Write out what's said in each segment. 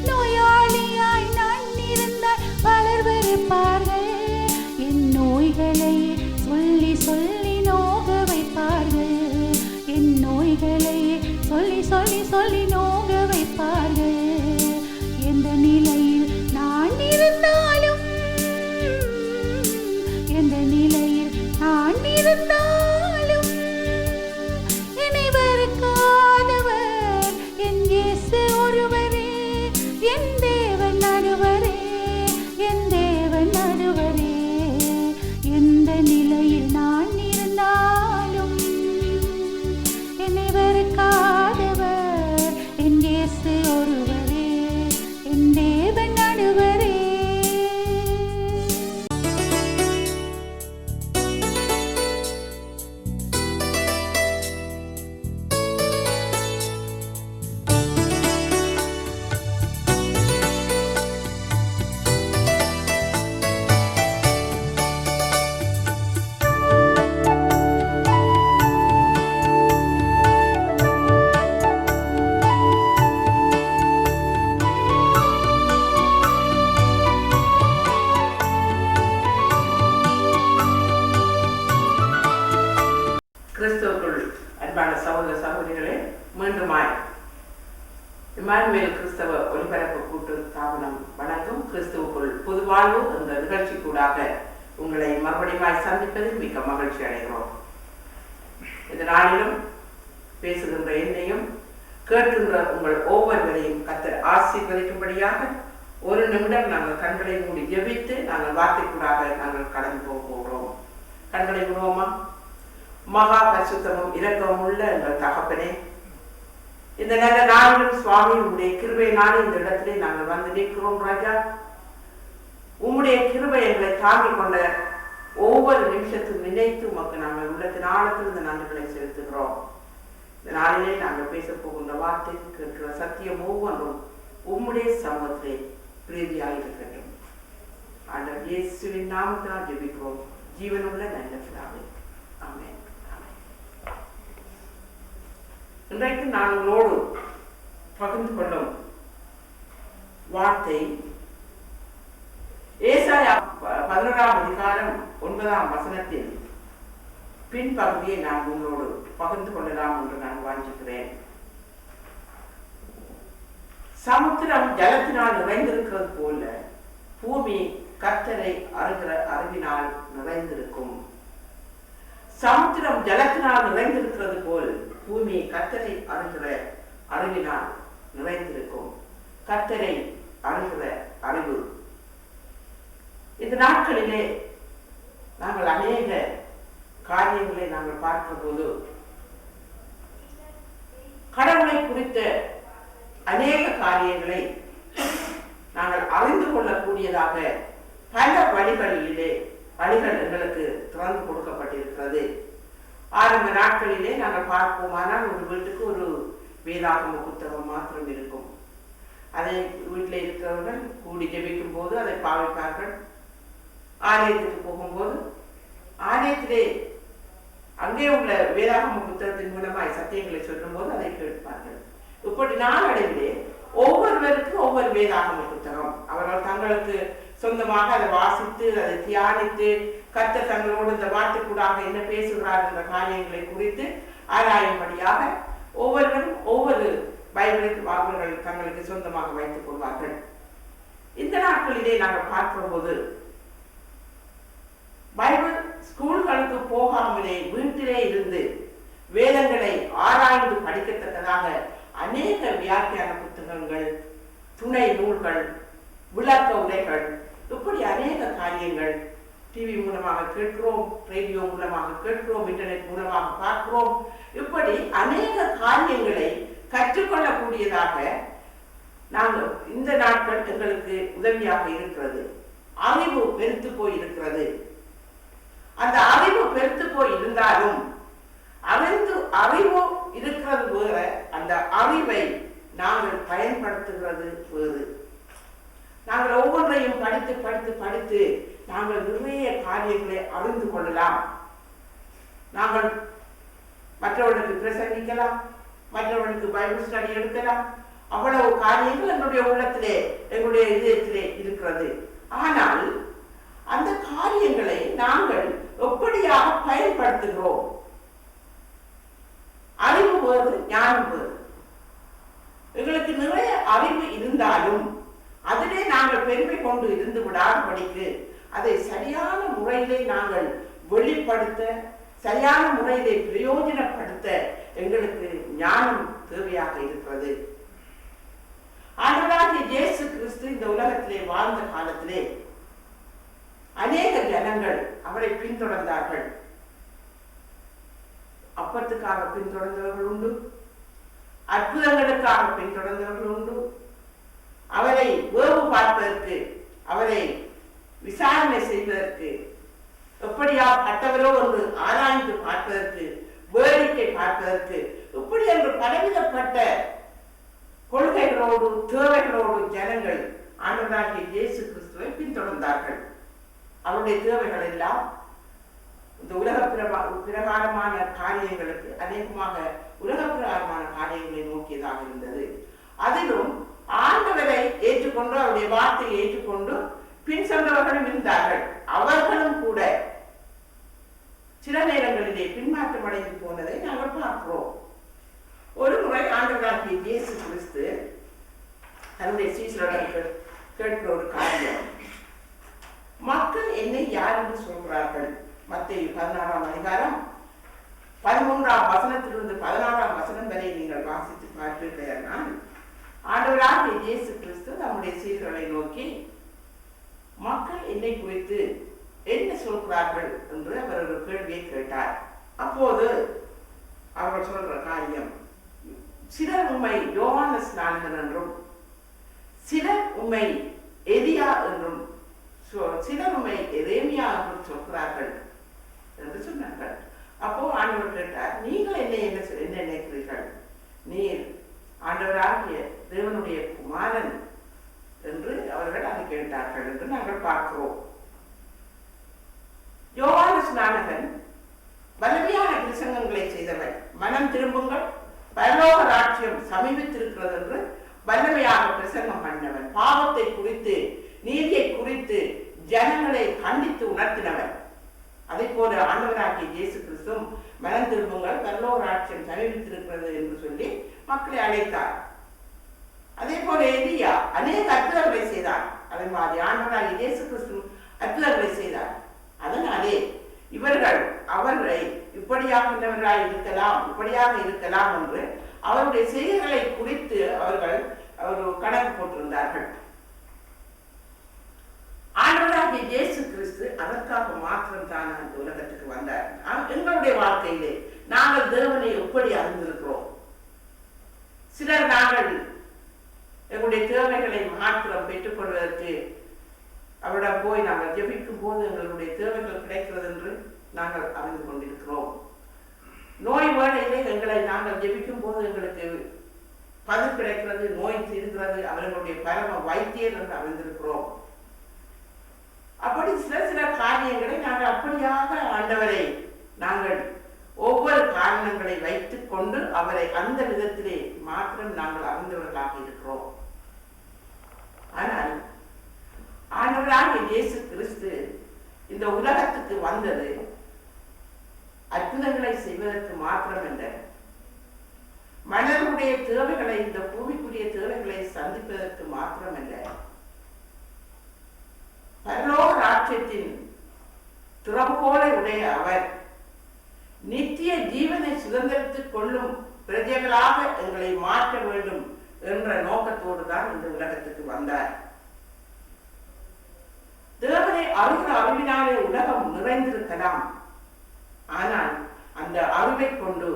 நோயாளியாய் நான் இருந்தால் பலர் வெறுப்பார்கள். என் நோய்களை சொல்லி சொல்லி நோக வைப்பார்கள். என் நோய்களை சொல்லி சொல்லி சொல்லி நோக வைப்பார்கள். எந்த நிலையில் நான் இருந்தாலும், எந்த நிலையில் நான் இருந்தாலும் என்னை வெறுக்காதவர் என் இயேசு ஒருவரே. என் தேவன் நடுவரே, என் தேவன் நடுவரே. எந்த நிலையில் நான் இருந்தாலும் என்னை வெறுக்காதவர் என் இயேசு ஒருவரே, என் தேவன் நடுவரே. கிறிஸ்துவுக்குள் அன்பான சகோதர சகோதரிகளே, மீண்டுமாய் இம்மானுவேல் கிறிஸ்தவ ஒலிபரப்பு கூட்டு ஸ்தாபனம் வணக்கம். கிறிஸ்துவுக்குள் புதுவாழ்வு என்ற நிகழ்ச்சிக்கூடாக உங்களை மறுபடியும் சந்திப்பதில் மிக்க மகிழ்ச்சி அடைகிறோம். இந்த நாளிலும் பேசுகின்ற என்னையும் கேட்கின்ற உங்கள் ஒவ்வொருவரையும் கர்த்தர் ஆசீர்வதிக்கும்படியாக ஒரு நிமிடம் நாங்கள் கண்களை மூடி ஜெபித்து நாங்கள் வார்த்தைக்கூடாக நாங்கள் கடந்து போகிறோம். கண்களை மூடுவோமா? மகா பரிசுத்தமும் இரக்கமும் உள்ள எங்கள் தகப்பனே, இந்த நல்ல நாளிலும் சுவாமி உம்முடைய கிருபையினாலே இந்த இடத்திலே நாங்கள் வந்து நிற்கிறோம். ராஜா, உம்முடைய கிருபை எங்களை தாங்கிக் கொண்ட ஒவ்வொரு நிமிஷத்தும் நினைத்து உமக்கு நாங்கள் உள்ளத்தின் ஆழத்தில் இந்த நன்றிகளை செலுத்துகிறோம். இந்த நாளிலே நாங்கள் பேச போகின்ற வார்த்தை கேட்கிற சத்தியம் ஒவ்வொன்றும் உம்முடைய சமூகத்திலே பிரீதியாக இருக்கட்டும். ஆண்டவர் இயேசுவின் நாமத்தினால் ஜெபிக்கிறோம், ஜீவனுள்ள நல்ல பிதாவே, ஆமென். இன்றைக்கு நான் உங்களோடு பகிர்ந்து கொள்ளும் வார்த்தை ஏசாயா 11ஆம் அதிகாரம் 9ஆம் வசனத்தின் பின்பகுதியை நான் உங்களோடு பகிர்ந்து கொள்ளலாம் என்று நான் வாஞ்சிக்கிறேன். சமுத்திரம் ஜலத்தினால் நிறைந்திருக்கிறது போல பூமி கர்த்தரை அறிகிற அறிவினால் நிறைந்திருக்கும். சமுத்திரம் ஜலத்தினால் நிறைந்திருக்கிறது போல் பூமி கர்த்தரை அறிகிற அறிவினால் நிறைந்திருக்கும். கர்த்தரை அறிகிற அறிவு. இந்த நாட்களிலே நாங்கள் அநேக காரியங்களை நாங்கள் பார்க்கும் போது கடவுளை குறித்த அநேக காரியங்களை நாங்கள் அறிந்து கொள்ளக்கூடியதாக பல வழிகள் எங்களுக்கு திறந்து கொடுக்கப்பட்டிருக்கிறது. ஆரம்ப நாட்களிலே நாங்கள் பார்ப்போமானால் ஒரு வீட்டுக்கு ஒரு வேதாகம புத்தகம் மாத்திரம் இருக்கும். அதை வீட்டில் இருக்கிறவர்கள் கூடி ஜெபிக்கும் போது அதை பாவிப்பார்கள். ஆலயத்துக்கு போகும்போது ஆலயத்திலே அங்கே உள்ள வேதாகம புத்தகத்தின் மூலமாய் சத்தியங்களை சொல்லும் போது அதை கேட்பார்கள். இப்படி நாளடைவிலே ஒவ்வொருவருக்கும் ஒவ்வொரு வேதாகம புத்தகம் அவர்கள் தங்களுக்கு சொந்தமாக அதை வாசித்து அதை தியானித்து கர்த்தர் தங்களோடு இந்த வார்த்தைக்கூடாக என்ன பேசுகிறார் என்ற காரியங்களை குறித்து ஆராயும்படியாக ஒவ்வொருவரும் ஒவ்வொரு பைபிளுக்கு அவர்கள் தங்களுக்கு சொந்தமாக வைத்துக் கொள்வார்கள். இந்த நாட்களிலே நாங்கள் பார்க்கும் போது பைபிள் ஸ்கூல்களுக்கு போகாமலே வீட்டிலே இருந்து வேதங்களை துணை நூல்கள், விளக்க உரைகள், இப்படி அநேக காரியங்கள் டிவி மூலமாக கேட்கிறோம், ரேடியோ மூலமாக கேட்கிறோம், இன்டர்நெட் மூலமாக பார்க்கிறோம். இப்படி அநேக காரியங்களை கற்றுக்கொள்ளக்கூடியதாக நாங்கள் இந்த நாட்கள் எங்களுக்கு உதவியாக இருக்கிறது. அறிவு பெருத்து போய் இருக்கிறது. அந்த அறிவு பெருத்து போய் இருந்தாலும் அறிவு இருக்கிறது வேற, அந்த அறிவை நாங்கள் பயன்படுத்துகிறது வேறு. நாங்கள் ஒவ்வொன்றையும் படித்து படித்து படித்து நாங்கள் நிறைய காரியங்களை அறிந்து கொள்ளலாம். நாங்கள் மற்றவர்களுக்கு பிரசங்கிக்கலாம், மற்றவர்களுக்கு பைபிள் ஸ்டடி எடுக்கலாம். அவ்வளவு காரியங்கள் எங்களுடைய உள்ளத்திலே, எங்களுடைய இதயத்திலே இருக்கிறது. ஆனால் அந்த காரியங்களை நாங்கள் எப்படியாக பயன்படுத்துகிறோம்? அறிவு வேறு, ஞானம் வேறு. எங்களுக்கு நிறைய அறிவு இருந்தாலும் அதிலே நாங்கள் பெருமை கொண்டு இருந்து விடாதபடிக்கு அதை சரியான முறையிலே நாங்கள் வெளிப்படுத்த, சரியான முறையிலே பிரயோஜனப்படுத்த எங்களுக்கு ஞானம் தேவையாக இருக்கிறது. ஆண்டவராகிய இயேசு கிறிஸ்து இந்த உலகத்திலே வாழ்ந்த காலத்திலே அநேக ஜனங்கள் அவரை பின்தொடர்ந்தார்கள். அப்பத்துக்காக பின்தொடர்ந்தவர்கள் உண்டு, அற்புதங்களுக்காக பின்தொடர்ந்தவர்கள் உண்டு, அவரை வேவு பார்ப்பதற்கு, அவரை விசாரணை செய்வதற்கு, எப்படியா பட்டவரோ என்று ஆராய்ந்து பார்ப்பதற்கு, வேடிக்கை பார்ப்பதற்கு, இப்படி என்று பலவிதப்பட்ட கொள்கைகளோடு தேவைகளோடு ஜனங்கள் ஆண்டவராகிய இயேசு கிறிஸ்துவை பின்தொடர்ந்தார்கள். அவருடைய தேவைகள் எல்லாம் இந்த உலக பிரகாரமான காரியங்களுக்கு, அநேகமாக உலக பிரகாரமான காரியங்களை நோக்கியதாக இருந்தது. அதிலும் ஆண்டவரை ஏற்றுக்கொண்டு, அவருடைய வார்த்தையை ஏற்றுக்கொண்டு பின் சென்றவர்களும் இருந்தார்கள். அவர்களும் கூட சில நேரங்களிலே பின்மாற்றம் அடைந்து போனதை நாங்கள் பார்க்கிறோம். ஒரு முறை ஆண்டவராகிய இயேசு கிறிஸ்து தன்னுடைய சீஷர்களிடம் கேட்கிற ஒரு காரியம், மக்கள் என்னை யார் என்று சொல்கிறார்கள்? மத்தேயு 16ஆம் அதிகாரம் 13ஆம் வசனத்திலிருந்து 16ஆம் வசனம் வரை நீங்கள் வாசித்து பார்ப்பீர்கள். ஆண்டவராகிய இயேசு கிறிஸ்து தம்முடைய சீஷர்களை நோக்கி, மக்கள் என்னை குறித்து என்ன சொல்கிறார்கள் என்று அவர் ஒரு கேள்வியை கேட்டார். அப்போது அவர் சொல்ற காரியம், சிலர் உம்மை யோவான் ஸ்நானகன் என்றும், சிலர் உம்மை எலியா என்றும், சிலர் உம்மை எரேமியா என்றும் சொல்கிறார்கள் என்று சொன்னார்கள். அப்போ ஆண்டவர் கேட்டார், நீங்கள் என்ன நினைக்கிறீர்கள்? நீர் ஆண்டவராகிய தேவனுடைய குமாரன் என்று அவர்கள் அதை கேட்டார்கள் என்று நாங்கள் பார்க்கிறோம். யோவான் ஸ்நானகன் வலிமையான பிரசங்கங்களை செய்தவர். மனம் திரும்புங்கள், பரலோக ராஜ்யம் சமீபித்திருக்கிறது என்று வல்லமையாக பிரசங்கம் பண்ணவன். பாவத்தை குறித்து, நீதியை குறித்து ஜனங்களை கண்டித்து உணர்த்தினவர். அதே போல ஆண்டவராகிய இயேசு கிறிஸ்துவும் மனம் திரும்புங்கள், பரலோக ராஜ்யம் சமீபித்திருக்கிறது என்று சொல்லி மக்களை அழைத்தார். அதே போல எலியா அநேக அற்புதங்களை செய்தார். அதே மாதிரி ஆண்டவராகிய இயேசு கிறிஸ்து அற்புதங்களை செய்தார். அதனாலே இவர்கள் அவரை இப்படியாக இருக்கலாம் என்று அவருடைய செய்கைகளை குறித்து அவர்கள் ஒரு கணக்கு போட்டிருந்தார்கள். ஆண்டவராகிய இயேசு கிறிஸ்து அதற்காக மாத்திரம் தான் அந்த உலகத்துக்கு வந்தார். எங்களுடைய வாழ்க்கையிலே நாங்கள் தேவனை எப்படி அறிந்திருக்கிறோம்? சிலர் நாங்கள் எங்களுடைய தேவைகளை மாத்திரம் பெற்றுக்கொள்வதற்கு அவரிடம் போய் நாங்கள் ஜெபிக்கும் போது எங்களுடைய தேவைகள் கிடைக்கிறது என்று நாங்கள் அறிந்து கொண்டிருக்கிறோம். நோய் வேளையிலே நாங்கள் ஜெபிக்கும் போது எங்களுக்கு பதில் கிடைக்கிறது, நோய் தீர்க்கிறது, அவர்களுடைய பரம வைத்தியர் என்று அறிந்திருக்கிறோம். அப்படி சில காரியங்களை நாங்கள் அப்படியாக ஆண்டவரை நாங்கள் ஒவ்வொரு காரணங்களை வைத்துக் கொண்டு அவரை அந்த விதத்திலே மாத்திரம் நாங்கள் அறிந்தவர்களாக இருக்கிறோம். ஆனால் ஆண்டவராகிய இயேசு கிறிஸ்து இந்த உலகத்துக்கு வந்தது அற்புதங்களை செய்வதற்கு மாத்திரமல்ல, மனிதனுடைய தேவைகளை, இந்த பூமிக்குரிய தேவைகளை சந்திப்பதற்கு மாத்திரமல்ல, பரலோக ராஜ்யத்தின் திறவுகோலை உடைய அவர் நித்திய ஜீவனை சுதந்திரத்துக் கொள்ளும் பிரஜைகளாக எங்களை மாற்ற வேண்டும் என்ற நோக்கத்தோடு தான் இந்த உலகத்துக்கு வந்தார். தேவனை அறிகிற அறிவினாலே உலகம் நிறைந்திருக்கலாம். ஆனால் அந்த அறிவை கொண்டு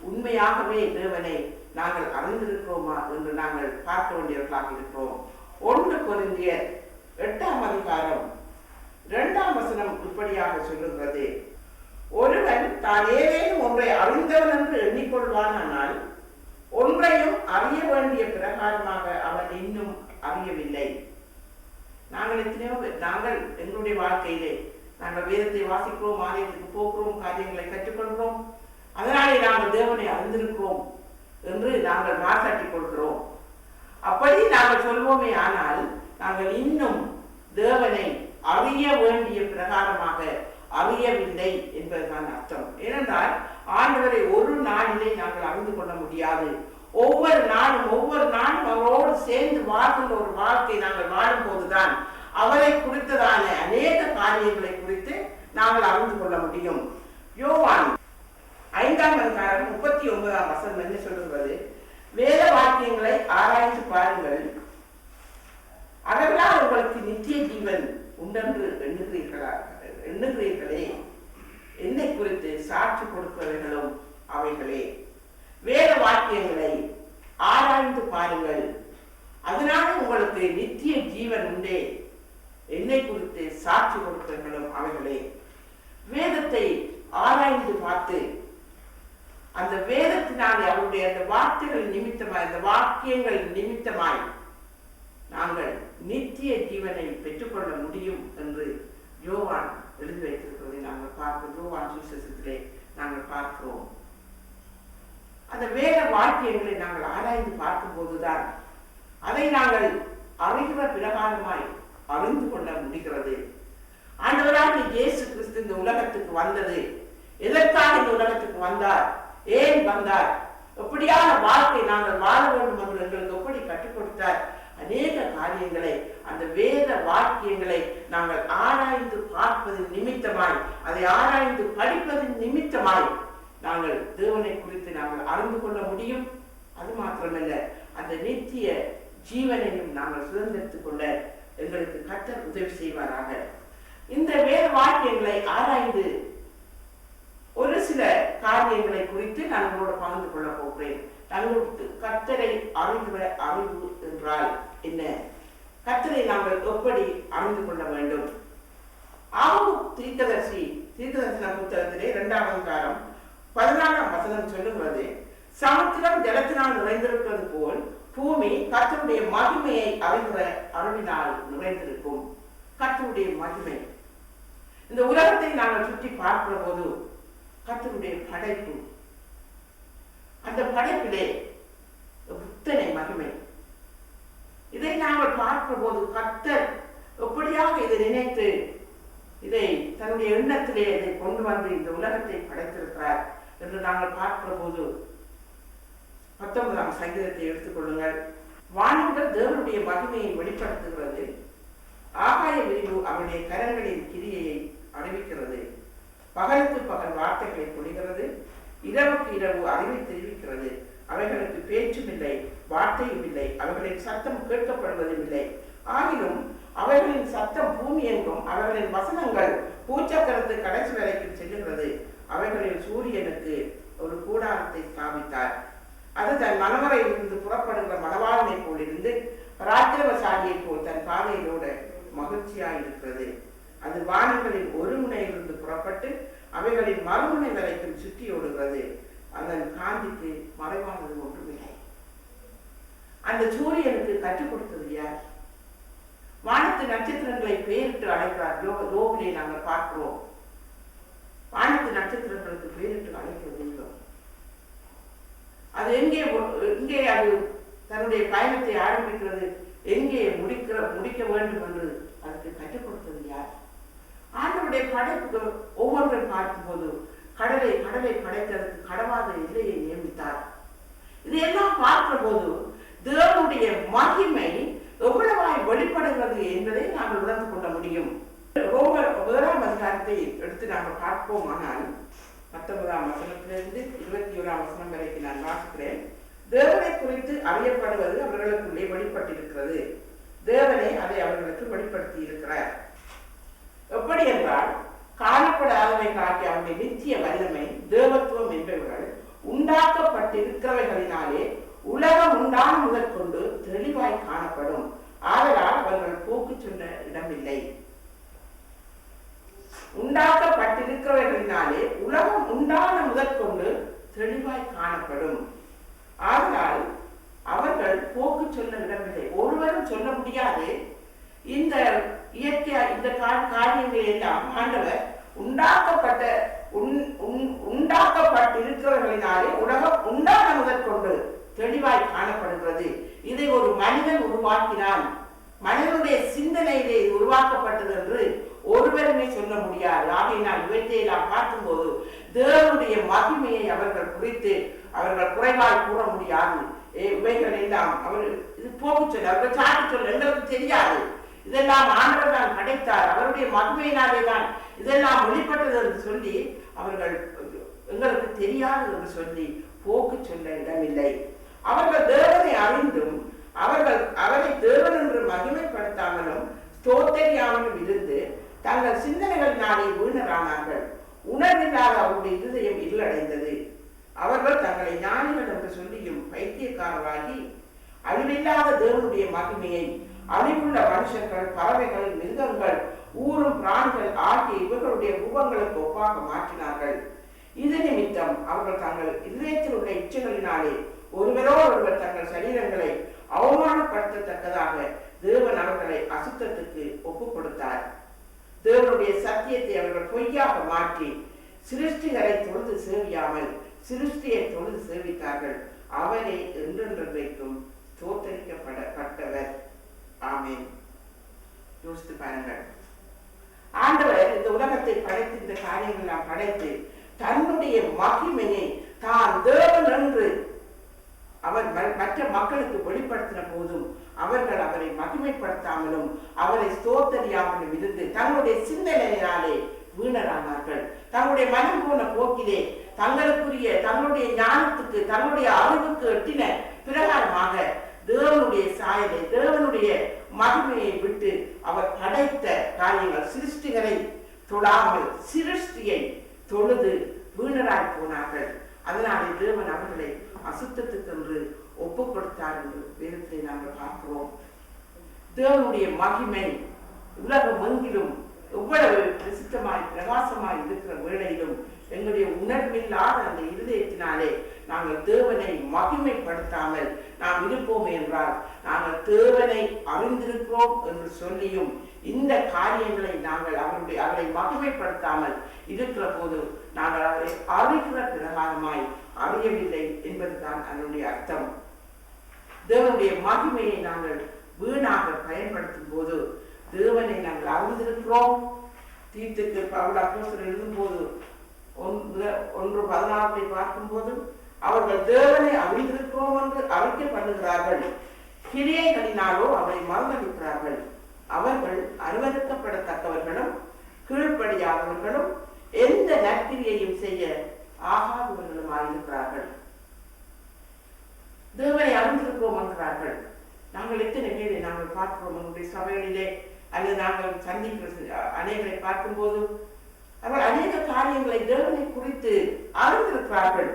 உண்மையாகவே தேவனை நாங்கள் அறிந்திருக்கிறோமா என்று நாங்கள் பார்க்க வேண்டியவர்களாக இருக்கிறோம். 1 கொரிந்தியர் 8ஆம் அதிகாரம் 2ஆம் வசனம் இப்படியாக சொல்லுகிறது, ஒருவன் தான் ஏதேனும் ஒன்றை அறிந்தவன் என்று எண்ணிக்கொள்வானால் ஒன்றையும் அறிய வேண்டிய பிரகாரமாக அவன் இன்னும் அறியவில்லை. நாங்கள் எத்தனையோ நாங்கள் எங்களுடைய வாழ்க்கையிலே நாங்கள் வேதத்தை வாசிக்கிறோம், ஆலயத்துக்கு போகிறோம், காரியங்களை கற்றுக்கொள்கிறோம், அதனாலே நாங்கள் தேவனை அறிந்திருக்கிறோம் என்று நாங்கள் மாற்றாட்டிக் கொள்கிறோம். அப்படி நாங்கள் சொல்வோமே, ஆனால் நாங்கள் இன்னும் தேவனை அறிய வேண்டிய பிரகாரமாக அறியவில்லை என்பதுதான் அர்த்தம். ஏனென்றால் ஆண்டவரை ஒரு நாளிலே நாங்கள் அறிந்து கொள்ள முடியாது. ஒவ்வொரு நாளும் அவரோடு சேர்ந்து வாழ்கின்ற ஒரு வாழ்க்கை நாங்கள் வாழும் போதுதான் அவரை குறித்ததான அநேக காரியங்களை குறித்து நாங்கள் அறிந்து கொள்ள முடியும். யோவான் 5ஆம் அதிகாரம் 39ஆம் வசனம் என்ன சொல்லுகிறது, வேத வாக்கியங்களை ஆராய்ந்து பாருங்கள், அதெல்லாம் உங்களுக்கு நித்திய ஜீவன் உண்டென்று எண்ணுகிறீர்களே, என்னை குறித்து சாட்சி கொடுப்பவர்களும் அவைகளே. வேத வாக்கியங்களை ஆராய்ந்து பாருங்கள், அதனால உங்களுக்கு நித்திய ஜீவன் உண்டே, என்னை குறித்து சாட்சி கொடுப்பவர்களும் அவைகளே. வேதத்தை ஆராய்ந்து பார்த்து அந்த வேதத்தினாலே அவருடைய அந்த வார்த்தைகள் நிமித்தமாய், அந்த வாக்கியங்கள் நிமித்தமாய் நாங்கள் நித்திய ஜீவனை பெற்றுக்கொள்ள முடியும் என்று யோவான் எழுதி வைத்திருக்கிறதை நாங்கள் பார்க்கிறோம். யோவான் சுவிசேஷத்திலே நாங்கள் பார்க்கிறோம். அந்த வேத வாக்கியங்களை நாங்கள் ஆராய்ந்து பார்க்கும் போதுதான் அதை நாங்கள் அறிகிற பிரகாரமாய் அறிந்து கொள்ள முடிகிறது. ஆண்டவராகிய இயேசு கிறிஸ்து இந்த உலகத்துக்கு வந்தது எதற்காக இந்த உலகத்துக்கு வந்தார், ஏன் வந்தார், எப்படியான வாழ்க்கை நாங்கள் வாழ வேண்டும் என்று எங்களுக்கு எப்படி கற்றுக் கொடுத்தார், அநேக காரியங்களை அந்த வேத வாக்கியங்களை நாங்கள் ஆராய்ந்து பார்ப்பதன் நிமித்தமாய், அதை ஆராய்ந்து படிப்பதன் நிமித்தமாய் நாங்கள் தேவனை குறித்து நாங்கள் அறிந்து கொள்ள முடியும். அது மாத்திரமல்ல, அந்த நித்திய ஜீவனையும் நாங்கள் சுதந்திரத்துக் கொள்ள எங்களுக்கு கர்த்தர் உதவி செய்வாராக. இந்த வேத வாக்கியங்களை ஆராய்ந்து ஒரு சில காரியங்களை குறித்து நான் உங்களோட பகிர்ந்து கொள்ள போகிறேன். தங்களுக்கு கர்த்தரை அறிகிற அறிவு என்றால் என்ன, கர்த்தரை நாங்கள் எப்படி அறிந்து கொள்ள வேண்டும். ஆகம தீர்க்கதரிசன புத்தகத்திலே 2ஆம் அதிகாரம் 14ஆம் வசனம் சொல்லுகிறது, சமுத்திரம் ஜலத்தினால் நிறைந்திருப்பது போல் பூமி கர்த்தருடைய மகிமையை அறிகிற அறிவினால் நிறைந்திருக்கும். கர்த்தருடைய மகிமை, இந்த உலகத்தை நாங்கள் சுற்றி பார்க்கிற போது கர்த்தருடைய படைப்பு, அந்த படைப்பிலே புத்தனை மகிமை, இதை நாங்கள் பார்க்கிற போது கர்த்தர் எப்படியாக இதை நினைத்து இதை தன்னுடைய எண்ணத்திலே இதை கொண்டு வந்து இந்த உலகத்தை படைத்திருக்கிறார் என்று நாங்கள் பார்க்கிற போது 19ஆம் சங்கீதத்தை எடுத்துக்கொள்ளுங்கள். வானங்கள் தேவனுடைய மகிமையை வெளிப்படுத்துகிறது, ஆகாய விரிவு அவருடைய கரங்களின் கிரியையை அறிவிக்கிறது, பகலுக்கு பகல் வார்த்தைகளை பொழிகிறது, இரவுக்கு இரவு அறிவை தெரிவிக்கிறது. அவைகளுக்கு பேச்சும் இல்லை, வார்த்தையும் இல்லை, அவைகளின் சத்தம் கேட்கப்படுவதும் இல்லை. ஆகிலும் அவைகளின் சத்தம் பூமி எங்கும், அவைகளின் வசனங்கள் பூச்சக்கரத்து கடைசி வரைக்கும் செல்லுகிறது. அவைகளில் சூரியனுக்கு ஒரு கூடாரத்தை ஸ்தாபித்தார், அது தன் மணவரையில் இருந்து புறப்படுகிற மணவாளனை போல் இருந்து ராஜ்யவசாலியை போல் தன் பாதையிலோட மகிழ்ச்சியாயிருக்கிறது. அது வானங்களின் ஒரு முனையிலிருந்து புறப்பட்டு அவைகளின் மறுமுனை வரைக்கும் சுற்றி ஓடுகிறது. அதன் காந்திக்கு மறைவானது ஒன்றுமில்லை. அந்த சூரியனுக்கு கற்றுக் கொடுத்தது யார்? வானத்து நட்சத்திரங்களை பெயரிட்டு அழைக்கிறார். யோபிலே நாங்கள் பார்க்கிறோம், வானத்து நட்சத்திரங்களுக்கு பெயரிட்டு அழைக்கிறது இல்லை. அது எங்கே அது தன்னுடைய பயணத்தை ஆரம்பிக்கிறது, எங்கே முடிக்க வேண்டும் என்று அதுக்கு கற்றுக் கொடுத்தது யார்? ஆண்டவருடைய படைப்புக்கு ஒவ்வொன்றையும் பார்க்கும்போது கடலை படைத்ததற்கு கடவாத எல்லையை நியமித்தார். இதையெல்லாம் பார்க்கிற போது தேவனுடைய மகிமை எவ்வளவாய் வெளிப்படுகிறது என்பதை நாங்கள் உணர்ந்து கொள்ள முடியும். ரோமர் 1ஆம் அதிகாரத்தை எடுத்து நாங்கள் பார்ப்போமானால் 19ஆம் வசனத்திலிருந்து 21ஆம் வசனம் வரைக்கும் நான் வாசிக்கிறேன். தேவனை குறித்து அறியப்படுவது அவர்களுக்குள்ளே வெளிப்பட்டிருக்கிறது. தேவனே அதை அவர்களுக்கு வெளிப்படுத்தி இருக்கிறார். எப்படி என்றால், காணப்படாதவைகளாகிய அவருடைய நித்திய வல்லமை, தேவத்துவம் என்பவர்கள் உண்டாக்கப்பட்டிருக்கிறவைகளினாலே உலகம் உண்டான முதற்கொண்டு தெளிவாய் காணப்படும். ஆதலால் அவர்கள் போக்கு சொன்ன இடமில்லை. உண்டாக்கப்பட்டிருக்கிறவர்களினாலே உலகம் உண்டான முதற்கொண்டு தெளிவாய் காணப்படும். ஆனால் அவர்கள் போக்கு சொல்ல இடமில்லை. ஒருவரும் சொல்ல முடியாது. இந்த இயற்கை இந்த காரியங்கள் எல்லாம் ஆண்டவர் உண்டாக்கப்பட்டிருக்கிறவர்களினாலே உலகம் உண்டான முதற்கொண்டு தெளிவாய் காணப்படுகிறது. இதை ஒரு மனிதன் உருவாக்கினான். மனிதனுடைய சிந்தனையிலே உருவாக்கப்பட்டது என்று ஒருவருமே சொல்ல முடியாது. ஆகையினால் இவற்றை எல்லாம் பார்க்கும்போது தேவனுடைய மகிமையை அவர்கள் குறித்து அவர்கள் குறைவாய் கூற முடியாது. இவைகள் எல்லாம் அவர் இது போக்கு சொல்ல, அவர்கள் சாட்டி சொல்ல எங்களுக்கு தெரியாது. இதெல்லாம் ஆண்டவர் தான் படைத்தார், அவருடைய மகிமையினாலே தான் இதெல்லாம் வெளிப்பட்டது என்று சொல்லி அவர்கள் எங்களுக்கு தெரியாது என்று சொல்லி போக்கு சொல்ல இடமில்லை. அவர்கள் தேவனை அறிந்தும் அவரை தேவன் என்று மகிமைப்படுத்தாமலும் தோத்தறியாமலும் இருந்து தங்கள் சிந்தனைகளினாலே வீணரானார்கள். உணர்வில்லாத அவருடைய இருதயம் இல்லடைந்தது. அவர்கள் தங்களை ஞானிகள் என்று சொல்லியும் பைத்தியக்காரராகி அழிவில்லாத தேவனுடைய மகிமையை அழிவுள்ள மனுஷர்கள், பறவைகள், மிருகங்கள், ஊரும் பிராணிகள் ஆகிய இவர்களுடைய ரூபங்களுக்கு ஒப்பாக மாற்றினார்கள். இது நிமித்தம் அவர்கள் தங்கள் இதயத்தில் உள்ள இச்சைகளினாலே ஒருவரோடொருவர் தங்கள் சரீரங்களை அவமானப்படுத்தத்தக்கதாக தேவன் அவர்களை அசுத்தத்துக்கு ஒப்புக் கொடுத்தார். தேவனுடைய சத்தியத்தை அவர்கள் பொய்யாக மாற்றி சிருஷ்டிகரை தொழுது சேவியாமல் சிருஷ்டியை தொழுது சேவித்தார்கள். அவரே என்றென்றைக்கும் தோற்றரிக்கப்பட்டவர். ஆமென். யோசித்து பாருங்கள். ஆண்டவர் இந்த உலகத்தை படைத்து இந்த காரியங்கள் எல்லாம் படைத்து தன்னுடைய மகிமையை தான் தேவன் என்று அவர் மற்ற மக்களுக்கு வெளிப்படுத்தின போதும் அவர்கள் அவரை மகிமைப்படுத்தாமலும் அவரை ஸ்தோத்தரியாமலும் இருந்து தங்களுடைய சிந்தனையினாலே வீணரானார்கள். தங்களுடைய மனம் போன போக்கிலே தங்களுடைய ஞானத்துக்கு தங்களுடைய அறிவுக்கு எட்டின பிரகாரமாக தேவனுடைய சாயலை தேவனுடைய மகிமையை விட்டு அவர் படைத்த காரியங்கள் சிருஷ்டிகரை தொழாமல் சிருஷ்டியை தொழுது வீணராய் போனார்கள். அதனாலே தேவன் அவர்களை அசுத்தத்துக்கு என்று ஒப்புக் கொடுத்தார் என்று வேதத்தை நாங்கள் பார்க்கிறோம். தேவனுடைய மகிமை உலகம் எங்கிலும் எவ்வளவு பிரசித்தமாய் பிரகாசமாய் இருக்கிற வேளையிலும் எங்களுடைய உணர்வில்லாத அந்த இருதயத்தினாலே நாங்கள் தேவனை மகிமைப்படுத்தாமல் நாம் இருப்போம் என்றால் நாங்கள் தேவனை அறிந்திருக்கிறோம் என்று சொல்லியும் இந்த காரியங்களை நாங்கள் அவரை மகிமைப்படுத்தாமல் இருக்கிற போது நாங்கள் அவரை அறிகிற பிரகாரமாய் அறியவில்லை என்பதுதான் அதனுடைய அர்த்தம். தேவனுடைய மகிமையை நாங்கள் வீணாக பயன்படுத்தும் போது தேவனை நாங்கள் அறிந்திருக்கிறோம். தீத்துக்கு பவுல் அப்போஸ்தலர் எழுதும்போது 1:16 பார்க்கும்போது அவர்கள் தேவனை அறிந்திருக்கிறோம் என்று அறிக்கை பண்ணுகிறார்கள், கிரியைகளினாலோ அவரை மறந்தளிக்கிறார்கள். அவர்கள் அருவருக்கப்படத்தக்கவர்களும் கீழ்ப்படியாதவர்களும் எந்த நற்கிரியையும் செய்ய ஆகாதவர்களுமாயிருக்கிறார்கள். தேவனை அறிந்திருக்கிறோம் என்கிறார்கள். நாங்கள் எத்தனை பேரை நாங்கள் பார்க்கிறோம் நம்முடைய சபைகளிலே அல்லது நாங்கள் சந்திக்கிற அநேகரை பார்க்கும்போது அவர்கள் அநேக காரியங்களை தேவனை குறித்து அறிந்திருக்கிறார்கள்.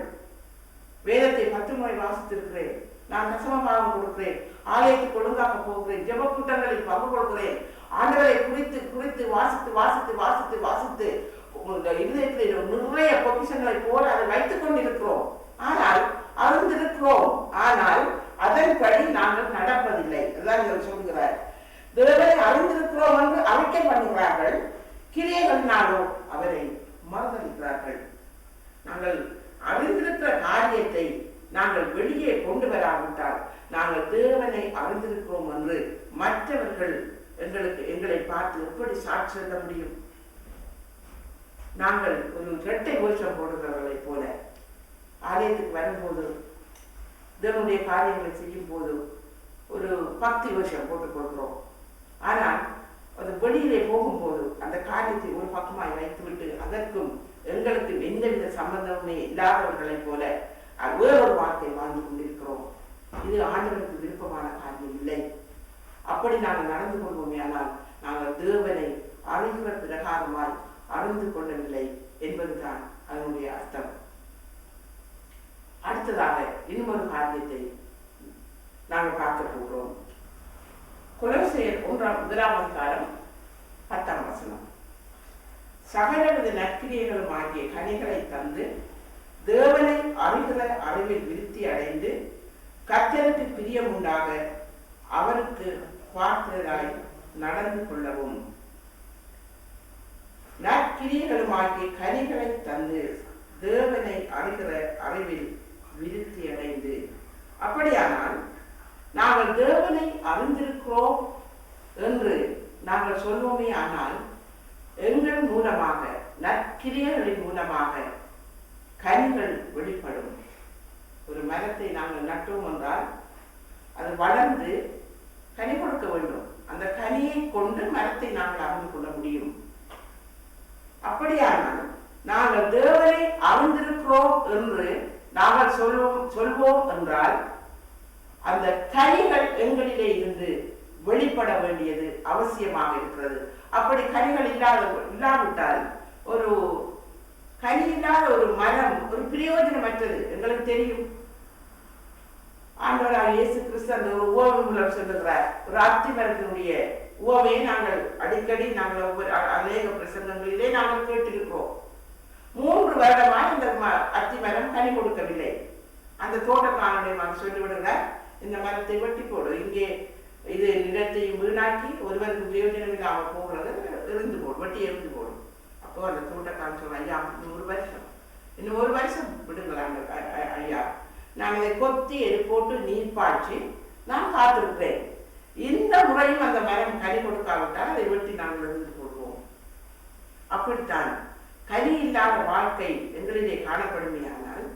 வேதத்தை 10 முறை வாசித்திருக்கிறேன், நான் தசமபாகம் கொடுக்கிறேன், ஆலயத்துக்கு ஒழுங்காக போகிறேன், ஜெப கூட்டங்களில் பங்கு கொள்கிறேன், ஆண்டவரை குறித்து குறித்து வாசித்து வாசித்து வாசித்து வாசித்து இருதயத்தில் நிறைய பொக்கிஷங்களை போல அதை வைத்துக் கொண்டிருக்கிறோம். ஆனால் அறிந்திருக்கிறோம், ஆனால் அதன்படி நாங்கள் நடப்பதில்லை. அதான் இவர் சொல்கிறார். தேவனை அறிந்திருக்கிறோம் என்று அறிக்கை பண்ணுகிறார்கள், கிரியைகளினாலோ அவரை மறந்தளிக்கிறார்கள். நாங்கள் அறிந்திருக்கிற காரியத்தை நாங்கள் வெளியே கொண்டு வராவிட்டால் நாங்கள் தேவனை அறிந்திருக்கிறோம் என்று மற்றவர்கள் எங்களை பார்த்து எப்படி சாட்சி சொல்ல முடியும்? நாங்கள் ஒரு இரட்டை வேஷம் போடுகிறவர்களை போல ஆலயத்துக்கு வரும்போது தேவனுடைய காரியங்களை செய்யும் போது ஒரு பக்தி வேஷம் போட்டுக் கொள்கிறோம். ஆனால் அது வெளியிலே போகும்போது அந்த காரியத்தை ஒரு பக்கமாய் வைத்துவிட்டு அதற்கும் எங்களுக்கும் எந்தவித சம்பந்தமுமே இல்லாதவர்களை போல வேறொரு வார்த்தை வாழ்ந்து கொண்டிருக்கிறோம். இது ஆண்டவருக்கு விருப்பமான காரியம் இல்லை. அப்படி நாங்கள் நடந்து கொள்வோமே ஆனால் நாங்கள் தேவனை அறிகிற பிரகாரமாய் அறிந்து கொள்ளவில்லை என்பதுதான் அதனுடைய அர்த்தம். அடுத்ததாக இன்னொரு காரியத்தை நாங்கள் பார்க்க போகிறோம். கொலோசியர் 1:10 சகலவித நற்கிரியைகளும் ஆகிய கனிகளை தந்து தேவனை அறிகிற அறிவில் விருத்தி அடைந்து கர்த்தருக்கு பிரியம் உண்டாக அவருக்கு பாத்திரராய் நடந்து கொள்ளவும். நற்கிரியைகளும் ஆகிய கனிகளை தந்து தேவனை அறிகிற அறிவில் விருத்தி அடைந்து. அப்படியானால் நாங்கள் தேவனை அறிந்திருக்கிறோம் என்று நாங்கள் சொல்வோமே ஆனால் எங்கள் மூலமாக நற்கிரியைகளின் மூலமாக கனிகள் வெளிப்படும். ஒரு மரத்தை நாங்கள் நட்டோம் என்றால் அது வளர்ந்து கனி கொடுக்க வேண்டும். அந்த கனியை கொண்டு மரத்தை நாங்கள் அறிந்து கொள்ள முடியும். அப்படியானால் நாங்கள் தேவனை அறிந்திருக்கிறோம் என்று நாங்கள் சொல்வோம் என்றால் அந்த கனிகள் எங்களிலே இருந்து வெளிப்பட வேண்டியது அவசியமாக இருக்கிறது. அப்படி கனிகள் இல்லாவிட்டால் ஒரு கனி இல்லாத ஒரு மரம் ஒரு பிரயோஜனமற்றது. எங்களுக்கு தெரியும். ஆண்டவராக இயேசு கிறிஸ்து அந்த ஒரு உவமை மூலம் சொல்லுகிறார். ஒரு அத்தி மரத்தினுடைய உவமையை நாங்கள் அடிக்கடி நாங்கள் ஒவ்வொரு அநேக பிரசங்கங்களிலே நாங்கள் கேட்டிருக்கிறோம். 3 வருடமாக இந்த அத்தி மரம் கனி கொடுக்கவில்லை. அந்த தோட்டக்காரனுடைய சொல்லிவிடுகிறார், இந்த மரத்தை வெட்டி போடு, இங்கே இது நிலத்தையும் வீணாக்கி ஒருவருக்கு பிரயோஜனம் இல்லாமல் போகிறது, எரிந்து போடு, வெட்டி எரிந்து போடும். அப்போ அந்த தோட்டக்காரன் சொன்ன, ஐயா இன்னும் ஒரு வருஷம் விடுங்களாங்க ஐயா, நான் இதை கொத்தி போட்டு நீர் பாய்ச்சி நான் காத்திருக்கிறேன். இந்த முறையும் அந்த மரம் கனி கொடுக்காவிட்டால் அதை வெட்டி நாங்கள் எரிந்து போடுவோம். அப்படித்தான் கனி இல்லாத வாழ்க்கை எங்களிலே காணப்படுமையானால்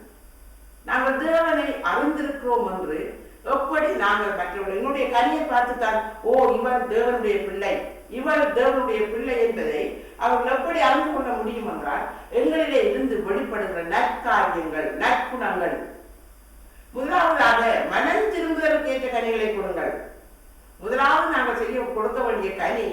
நாங்கள் தேவனை அறிந்திருக்கிறோம் என்று எப்படி நாங்கள் மற்றவர்கள் என்னுடைய கனியை பார்த்துத்தான் ஓ இவர் தேவனுடைய பிள்ளை, இவர் தேவனுடைய பிள்ளை என்பதை அவர்கள் எப்படி அறிந்து கொள்ள முடியும் என்றால் எங்களிலே இருந்து வெளிப்படுகிற நற்காரியங்கள், நற்குணங்கள். முதலாவதாக மனம் திரும்புதலுக்கு ஏற்ற கனிகளை கொடுங்கள். முதலாவது நாங்கள் கொடுக்க வேண்டிய கனி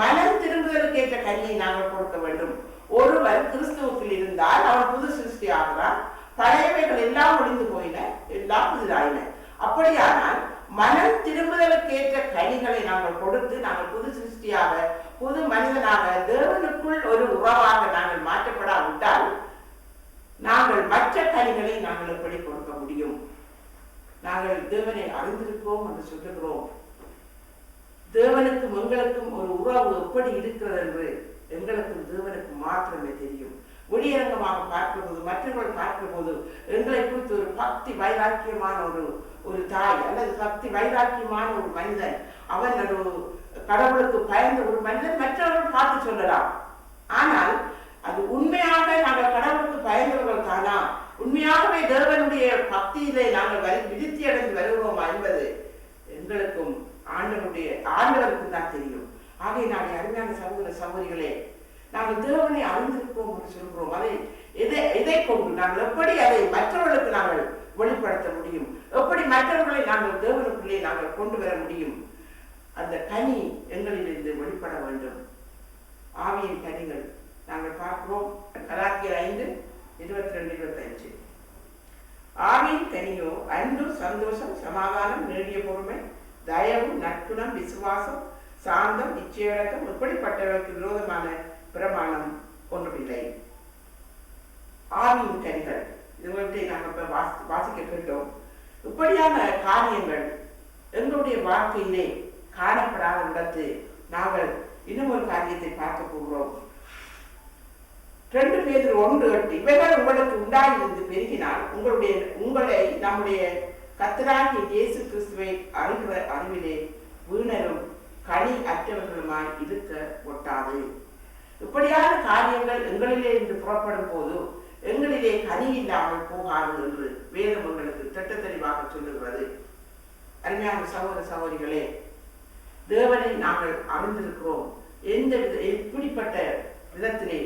மனம் திரும்புதலுக்கு ஏற்ற கனியை நாங்கள் கொடுக்க வேண்டும். ஒருவர் கிறிஸ்துவுக்குள் இருந்தால் அவர் புது சிருஷ்டி ஆகிறார். பழையவைகள் எல்லாம் ஒளிந்து போயின, எல்லாம் புதிதாயின. அப்படியானால் மனம் திரும்புதலுக்கு ஏற்ற கனிகளை நாங்கள் கொடுத்து நாங்கள் புது சிருஷ்டியாக புது மனிதனாக தேவனுக்குள் ஒரு உறவாக நாங்கள் மாற்றப்படாவிட்டால் நாங்கள் மற்ற கனிகளை நாங்கள் எப்படி கொடுக்க முடியும்? நாங்கள் தேவனை அறிந்திருக்கிறோம் என்று சொல்லுகிறோம். தேவனுக்கும் எங்களுக்கும் ஒரு உறவு எப்படி இருக்கிறது என்று எங்களுக்கும் தேவனுக்கும் மாத்திரமே தெரியும். வெளியரங்கமாக பார்க்கும்போது மற்றவர்கள் பார்க்கும்போது எங்களை குறித்து ஒரு பக்தி வைராக்கியமான ஒரு தாய் அல்லது பக்தி வைராக்கியமான ஒரு மனிதன், அவன் ஒரு கடவுளுக்கு பயந்த ஒரு மனிதன் மற்றவர்கள் பார்த்து சொல்லலாம். ஆனால் அது உண்மையாக நாங்கள் கடவுளுக்கு பயந்தவர்கள் தானா, உண்மையாகவே தேவனுடைய பக்தியிலே நாங்கள் விருத்தி அடைந்து வருகிறோமா என்பது எங்களுக்கும் ஆண்டவருக்கும் தான் தெரியும். ஆகிய நாங்கள் அருமையான சகோதர சகோதரிகளே, நாங்கள் தேவனை அறிந்திருக்கிறோம் என்று சொல்கிறோம். இதை கொண்டு நாங்கள் எப்படி அதை மற்றவர்களுக்கு நாங்கள் வெளிப்படுத்த முடியும்? எப்படி மற்றவர்களை நாங்கள் தேவனுக்குள்ளே நாங்கள் கொண்டு வர முடியும்? அந்த கனி எங்களிலிருந்து வெளிப்பட வேண்டும். ஆவியின் கனிகள் நாங்கள் பார்க்கிறோம். கலாத்தியர் 5:22-25. ஆவியின் கனியோ அன்பு, சந்தோஷம், சமாதானம், நீடிய பொறுமை, தயவு, நற்குணம், விசுவாசம், சாந்தம், இச்சையடக்கம், இப்படிப்பட்டவர்களுக்கு விரோதமான பிரமாணம் ஒன்றுமில்லை. ஆவியின் கனிகள் இதுவற்றை நாங்கள் வாசிக்க கேட்டோம். இப்படியான காரியங்கள் எங்களுடைய வாழ்க்கையிலே காணப்படாத இடத்து நாங்கள் இன்னும் ஒரு காரியத்தை பார்க்க போகிறோம். 2 பேதுரு 1:8 இவைகள் உங்களுக்கு உண்டாயிருந்து பெருகினால் உங்களை நம்முடைய கர்த்தராகிய இயேசு கிறிஸ்துவை அறிகிற அறிவிலே வீணரும் கனி அற்றவர்களுமாய் இருக்க ஒட்டாது. இப்படியான காரியங்கள் எங்களிலே இருந்து புறப்படும் போது எங்களிலே கனி இல்லாமல் போகாது என்று வேதம் உங்களுக்கு திட்டத்தெளிவாக சொல்லுகிறது. அருமையான சகோதர சகோதரிகளே, தேவனை நாங்கள் அறிந்திருக்கிறோம். எப்படிப்பட்ட விதத்திலே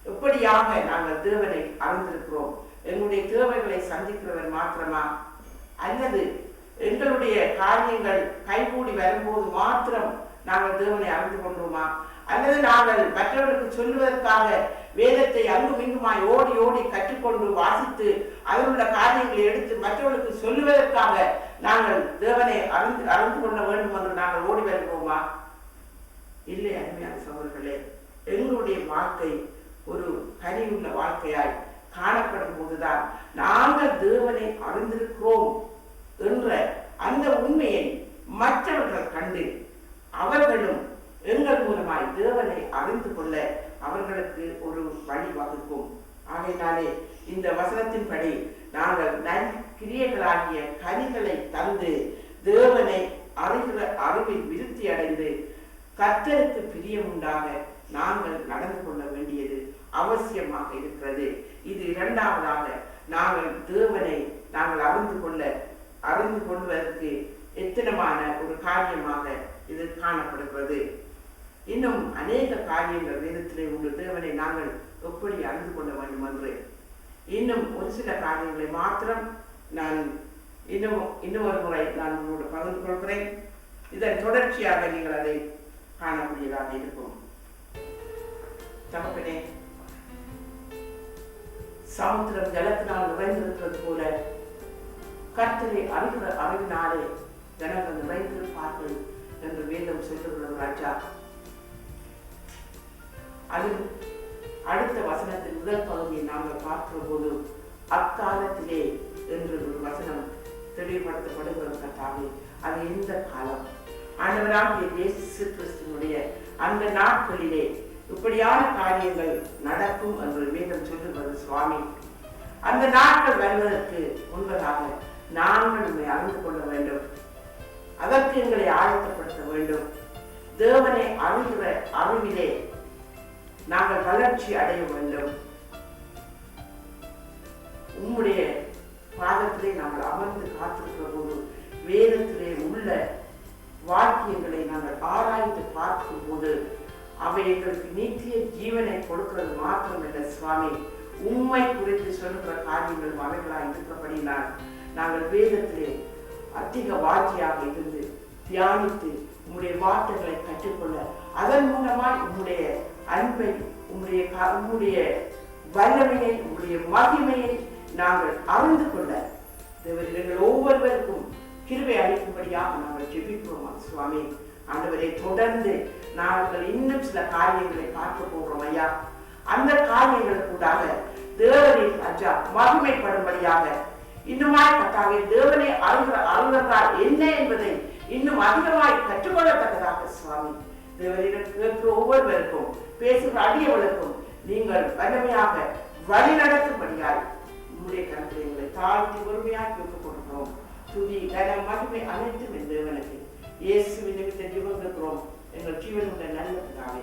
எப்படியாக நாங்கள் தேவனை அறிந்திருக்கிறோம்? எங்களுடைய தேவைகளை சந்திக்கிறவர் மாத்திரமா, அல்லது எங்களுடைய காரியங்கள் கைகூடி வரும்போது மாத்திரம் நாங்கள் தேவனை அறிந்து கொண்டோமா, அல்லது நாங்கள் மற்றவர்களுக்கு சொல்லுவதற்காக வேதத்தை அங்கும் இங்குமாய் ஓடி ஓடி கற்றுக்கொண்டு வாசித்து அதில் உள்ள காரியங்களை எடுத்து மற்றவர்களுக்கு சொல்லுவதற்காக நாங்கள் தேவனை அறிந்து கொள்ள வேண்டும் என்று நாங்கள் ஓடி வருகிறோமா? இல்லை அருமையான சகோதரர்களே, எங்களுடைய வாழ்க்கை ஒரு கனியுள்ள வாழ்க்கையாய் காணப்படும் போதுதான் நாங்கள் தேவனை அறிந்திருக்கிறோம் என்ற அந்த உண்மையை மற்றவர்கள் கண்டு அவர்களும் எங்கள் மூலமாய் தேவனை அறிந்து கொள்ள அவர்களுக்கு ஒரு வழி வகுக்கும். ஆகையினாலே இந்த வசனத்தின்படி நாங்கள் நற்கிரியைகளாகிய கனிகளை தந்து தேவனை அறிகிற அறிவில் விருத்தி அடைந்து கர்த்தருக்கு பிரியமுண்டாக நாங்கள் நடந்து கொள்ள வேண்டியது அவசியமாக இருக்கிறது. இது இரண்டாவதாக நாங்கள் தேவனை நாங்கள் அறிந்து கொள்வதற்கு எத்தனமான ஒரு காரியமாக இது காணப்படுகிறது. இன்னும் அநேக காரியங்கள் வேதத்திலே உள்ள தேவனை நாங்கள் எப்படி அறிந்து கொள்ள வேண்டும் என்று இன்னும் ஒரு சில காரியங்களை மாத்திரம் நான் இன்னொரு முறை நான் உங்களோடு பகிர்ந்து கொள்கிறேன். இதன் தொடர்ச்சியாக நீங்கள் அதை காணக்கூடியதாக இருக்கும். தகப்பனே, சமுத்திரம் ஜலத்தினால் நிறைந்திருக்கிறது போல கர்த்தரை அறிகிற அறிவினாலே ஜனங்கள் நிறைந்திருப்பார்கள் என்று வேதம் சொல்லுகிறது ராஜா. அதில் அடுத்த வசனத்தின் முதல் பகுதியை நாங்கள் பார்க்கிற போது அக்காலத்திலே என்று ஒரு வசனம் தெளிவுபடுத்தப்படுகிறது கர்த்தாவே. அது எந்த காலம்? ஆண்டவராகிய இயேசு கிறிஸ்துவினுடைய அந்த நாட்களிலே இப்படியான காரியங்கள் நடக்கும் என்று வேதம் சொல்லுகிறது சுவாமி. அந்த நாட்கள் வருவதற்கு முன்பதாக நாங்கள் உண்மை அறிந்து கொள்ள வேண்டும். அதற்கு எங்களை ஆயத்தப்படுத்த வேண்டும். தேவனை அறிகிற அறிவிலே நாங்கள் வளர்ச்சி அடைய வேண்டும். உம்முடைய பாதத்திலே நாங்கள் அமர்ந்து காத்திருக்கிற போது வேதத்திலே உள்ள வாக்கியங்களை நாங்கள் ஆராய்ந்து பார்க்கும் போது அவை எங்களுக்கு நித்திய ஜீவனை கொடுக்கிறது மாத்திரமல்ல சுவாமி, உண்மை குறித்து சொல்லுகிற காரியங்கள் அவைகளாக இருக்கப்படினால் நாங்கள் வேதத்திலே அதிக வாஞ்சியாக இருந்து தியானித்து உம்முடைய வார்த்தைகளை கற்றுக்கொள்ள அதன் மூலமாய் உம்முடைய அன்பை, உம்முடைய வல்லமையை, உம்முடைய மகிமையை நாங்கள் அறிந்து கொள்ள தேவர்கள் ஒவ்வொருவருக்கும் கிருபை அளிக்கும்படியாக நாங்கள் ஜெபிக்கிறோம் சுவாமி. ஆண்டவரை தொடர்ந்து நாங்கள் இன்னும் சில காரியங்களை பார்க்க போகிறோம் ஐயா. அந்த காரியங்களுக்கூடாக தேவனின் ராஜா மகிமைப்படும்படியாக இன்னுமாய் கட்டாக தேவனை அறிந்தால் என்ன என்பதை இன்னும் அதிகமாய் கற்றுக்கொள்ளத்தக்கதாக சுவாமி தேவனிடம் கேட்கிற ஒவ்வொருவருக்கும் பேசுகிற அடியவர்களுக்கும் நீங்கள் வல்லமையாக வழி நடத்தும்படியாய் உங்களுடைய கருத்தை எங்களை தாழ்த்தி பொறுமையாக கேட்டுக் கொடுக்கிறோம். துதி கன மகிமை அனைத்தும் என் தேவனுக்கு இயேசுவின் நிமித்த ஜெபம் கேட்கிறோம் எங்கள் ஜீவனுடைய நல்ல பிதாவே.